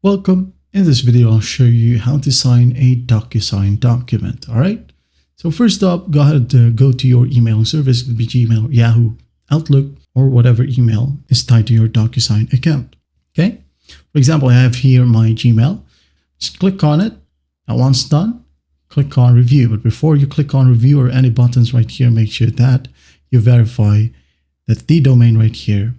Welcome. In this video, I'll show you how to sign a DocuSign document. All right. So first up, go ahead and go to your email service. It could be Gmail, Yahoo, Outlook, or whatever email is tied to your DocuSign account. Okay. For example, I have here my Gmail. Just click on it. And once done, click on review. But before you click on review or any buttons right here, make sure that you verify that the domain right here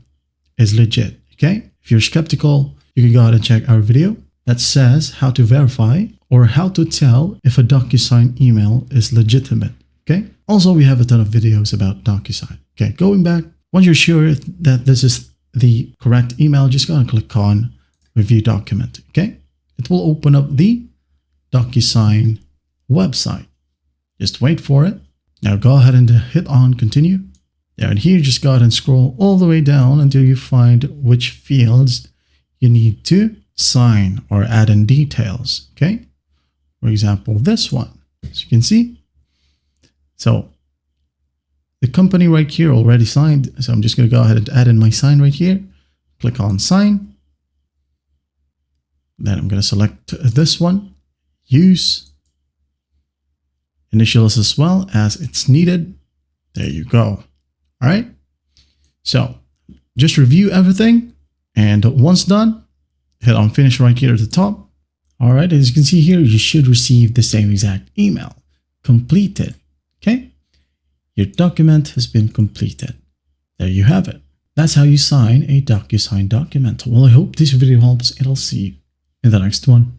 is legit. Okay. If you're skeptical, you can go ahead and check our video that says how to verify or how to tell if a DocuSign email is legitimate. Okay. Also, we have a ton of videos about DocuSign. Okay. Going back, once you're sure that this is the correct email, just go and click on review document. Okay. It will open up the DocuSign website. Just wait for it. Now go ahead and hit on continue. There, and here just go ahead and scroll all the way down until you find which fields you need to sign or add in details. Okay. For example, this one, as you can see. So the company right here already signed. So I'm just going to go ahead and add in my sign right here. Click on sign. Then I'm going to select this one, use initials as well as it's needed. There you go. All right. So just review everything. And once done, hit on finish right here at the top. All right. As you can see here, you should receive the same exact email. Completed. Okay. Your document has been completed. There you have it. That's how you sign a DocuSign document. Well, I hope this video helps, and I'll see you in the next one.